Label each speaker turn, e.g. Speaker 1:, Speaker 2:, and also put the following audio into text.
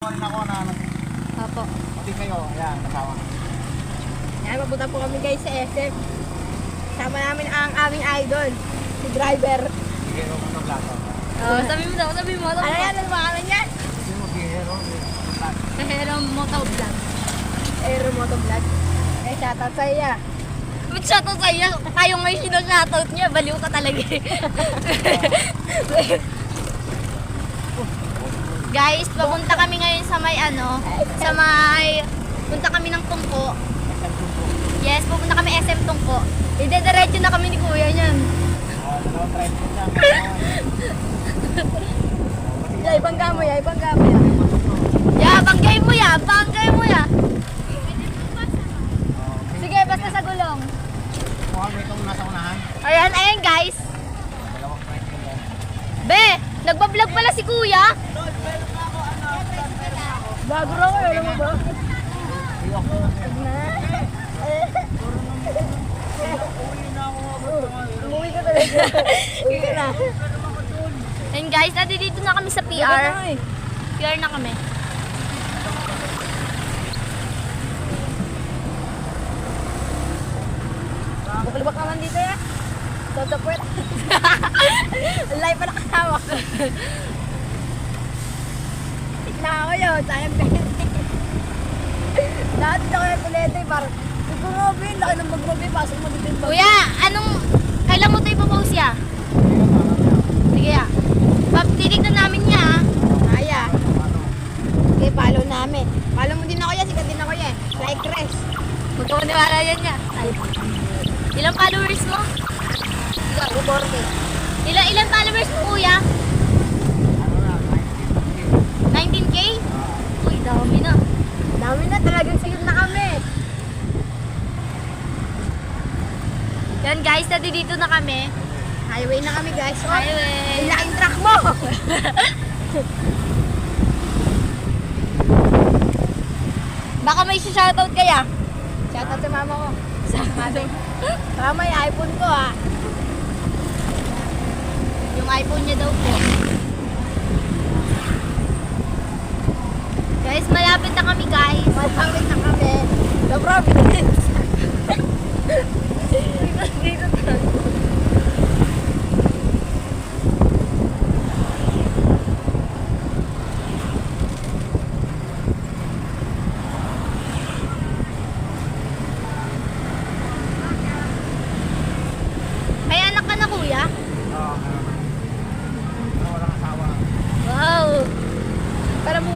Speaker 1: rin ako na
Speaker 2: Opo.
Speaker 1: pati kayo, ayan, kasama.
Speaker 3: Yan, mapunta po kami guys sa SM. Sama namin ang aming idol, si driver.
Speaker 1: Bigero mo ng plato.
Speaker 2: Oh, sabi mo daw, sabi mo.
Speaker 3: Ano yan? Ano pangalan yan?
Speaker 1: Hindi mo bigero.
Speaker 2: Pero motovlog.
Speaker 3: Aero Motovlog. Eh, shoutout sa iya.
Speaker 2: Ba't shoutout sa'yo? Tayo ngayon sinashoutout niya. Baliw ka talaga eh. Guys, papunta kami ngayon sa may punta kami ng Tungko. Yes, pupunta kami SM Tungko. Idediretso na kami ni Kuya niyan.
Speaker 1: Dalawang try po siya.
Speaker 3: Ya, ibang gamoy, ya, ibang gamoy.
Speaker 2: Ya, banggay mo ya, banggay mo ya. Sige, basta sa gulong.
Speaker 1: Mukhang may itong nasa unahan.
Speaker 2: Ayan, ayan guys.
Speaker 1: Dalawang try po yan.
Speaker 2: Be, nagbablog pala si Kuya.
Speaker 3: Bago raw kayo, alam mo ba?
Speaker 1: Iyok mo na.
Speaker 3: Umuwi ka talaga. Uwi ka na.
Speaker 2: And guys, dito na kami sa PR. PR na kami.
Speaker 3: Bukalibak naman dito ya. Toto puwet. Live pa nakasama ko. Tignan ako yun, sayang pwede. Lahat ito kaya pulete, parang siguro bin, laki ng magmabi, pasok mo dito yung bag.
Speaker 2: Kuya, kailan mo ito ipopost ya? Sige ya. Titignan namin niya ah.
Speaker 3: Aya. Okay, follow namin. Follow mo din ako yan, sikat din ako yan. Like Chris.
Speaker 2: Magkawaniwala yan niya. Ilang followers mo?
Speaker 3: Gago, Borte.
Speaker 2: Ilang followers mo kuya? 19K? Uy, dami na.
Speaker 3: Dami na, talagang sikat na kami.
Speaker 2: Yan guys, dito na kami.
Speaker 3: Highway na kami guys. Oh,
Speaker 2: Highway.
Speaker 3: ilaking truck mo.
Speaker 2: Baka may shoutout kaya?
Speaker 3: Shoutout sa mama ko. Sa mama. Mama, yung iPhone ko ha.
Speaker 2: Yung iPhone niya daw po. Guys, malapit na kami guys.
Speaker 3: Malapit na kami. The Providence.